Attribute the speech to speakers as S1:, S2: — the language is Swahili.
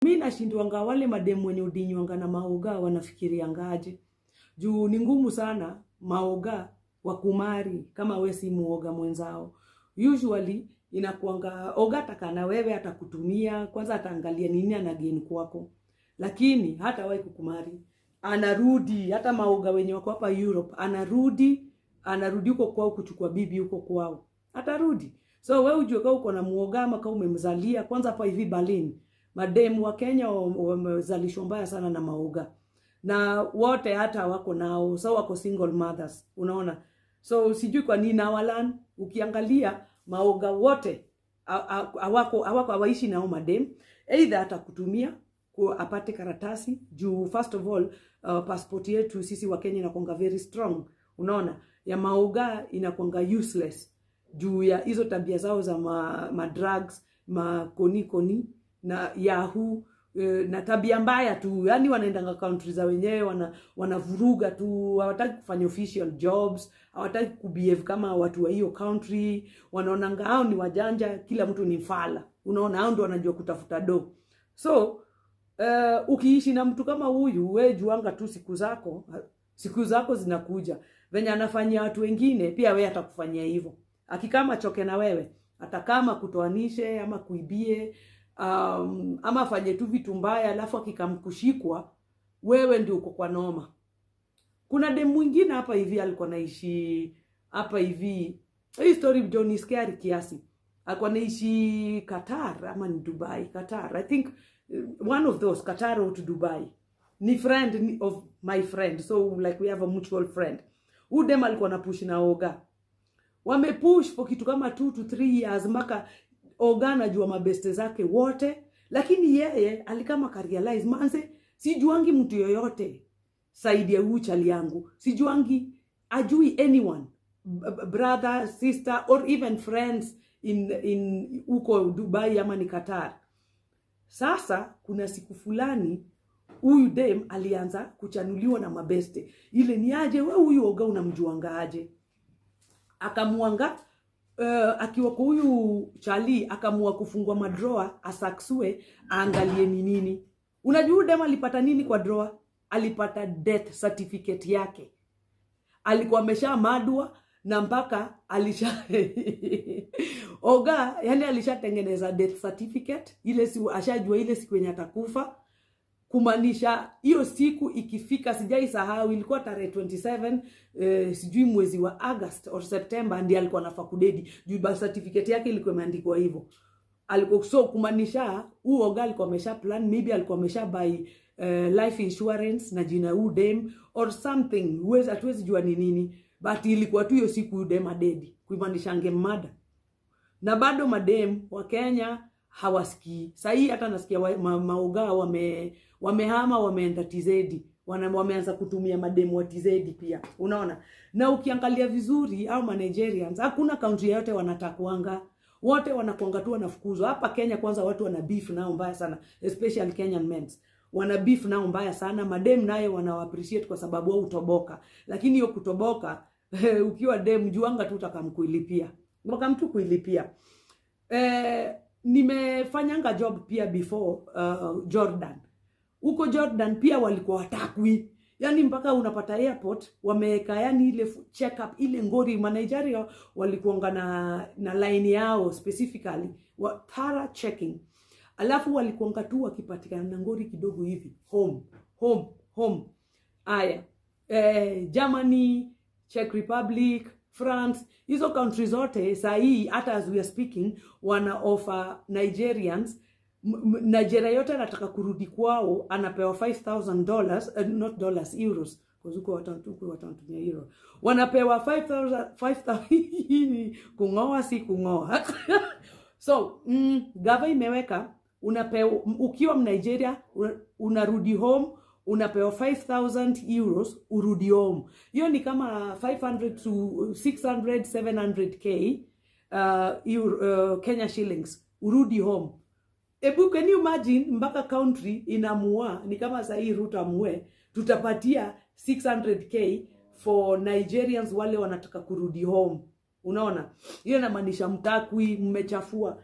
S1: Mimi nashindwanga wale mademu wenye udinywanga na maoga wanafikiria ngaje. Juu ni ngumu sana maoga wakumari kama we si muoga mwenzao. Usually inakuanga oga takana wewe atakutumia, kwanza ataangalia nini anagain kwako. Lakini hata wahi kukumari, anarudi hata maoga wenye wako hapa Europe, anarudi huko kwao kuchukua bibi huko kwao. Atarudi. So wewe ujue kama uko na muoga ama kama umemzalia, kwanza hapa hivi Berlin mademu wa Kenya wamezalishwa mbaya sana na maoga. Na wote hata wako nao, so wako single mothers, unaona. So sijui kwa nini nawalan, ukiangalia maoga wote hawaishi nao madem. Either atakutumia apate karatasi, juu first of all passport yetu sisi wa Kenya inakuanga very strong, unaona. Ya maoga inakuanga useless juu ya hizo tabia zao za ma drugs, ma koni na yahoo, na tabia mbaya tu. Yani wanaendanga country za wenyewe, wanavuruga tu, hawataki kufanya official jobs, hawataki kubehave kama watu wa hiyo country, wanaonanga hao ni wajanja, kila mtu ni mfala, unaona. Hao ndio wanajua kutafuta do. So ukiishi na mtu kama huyu, wewe juanga tu siku zako zinakuja. Venye anafanyia watu wengine pia wewe atakufanyia hivyo. Akikama choke na wewe, atakama kutoanishe ama kuibie, ama afanye tu vitu mbaya, alafu akikamkushikwa wewe ndio uko kwa noma. Kuna demu mwingine hapa hivi alikuwa naishi hapa hivi. Hii story Johnny scary kiasi. Alikuwa naishi Qatar ama ni Dubai, Qatar. I think one of those, Qatar or to Dubai. Ni friend of my friend. So like we have a mutual friend. Huyu demu alikuwa na push na oga. Wamepush for kitu kama 2 to 3 years mpaka oga anajua mabeste zake wote. Lakini yeye alikama karealize, manze sijuangi mtu yoyote saidi ya huyu chali yangu. Sijuangi, ajui anyone, brother, sister or even friends in uko Dubai ama ni Qatar. Sasa kuna siku fulani huyu dem alianza kuchanuliwa na mabeste. Ile ni aje wewe huyu oga unamjuanga aje? Akamuanga akiwa kwa huyu chali, akamua kufungua madroa asaksue aangalie ni nini. Unajua dem alipata nini kwa drawer? Alipata death certificate yake. Alikuwa ameshamadwa na mpaka oga, yani alishatengeneza death certificate. Ile si ashajua ile siku yenye atakufa. Kumaanisha hiyo siku ikifika, sijai sahau, ilikuwa tarehe 27 sijui mwezi wa August or September, ndiye alikuwa anafaa kudedi. Juu birth certificate yake ilikuwa imeandikwa hivyo. Alikuwa so kumaanisha huo oga alikuwa amesha plan, maybe alikuwa amesha buy life insurance na jina udem or something, hatuwezi jua ni nini, but ilikuwa tu hiyo siku udem adedi, kumaanisha angemada. Na bado madem wa Kenya hawasikii. Sahi hata nasikia maoga wamehama wameenda TZ. Wameanza kutumia mademu wa TZ pia. Unaona? Na ukiangalia vizuri au Nigerians, hakuna country yote wanatakuanga. Wote wanakuanga tu wanafukuzwa. Hapa Kenya kwanza watu wana beef nao mbaya sana, especially Kenyan men. Wana beef nao mbaya sana. Madem naye wana appreciate kwa sababu wao utoboka. Lakini hiyo kutoboka ukiwa dem juanga tu utakamkuilipia. Wakamtu kuilipia. Nimefanyanga job pia before Jordan. Uko Jordan pia walikuwa watakwi. Yani mpaka unapata airport wameka yani ile check up ile ngori. Nigeria walikuanga na line yao specifically thorough checking. Alafu walikuanga tu wakipatikana na ngori kidogo hivi home. Aya Germany, Czech Republic, France, hizo countries zote sahi hata as we are speaking wana offer Nigerians. Nigeria yote anataka kurudi kwao anapewa $5,000, not dollars, euros, kuzuko watatumia euro. Wanapewa 5,000 kungoa si kungoa. So gava imeweka unapewa ukiwa Nigeria unarudi home unapewa 5,000 euros urudi home. Hiyo ni kama 500 to 600 700k Kenya shillings urudi home. Ebu can you imagine mpaka country inamua, ni kama sahi Ruto amue tutapatia 600k for Nigerians wale wanataka kurudi home. Unaona? Hiyo inamaanisha mtakwi mmechafua.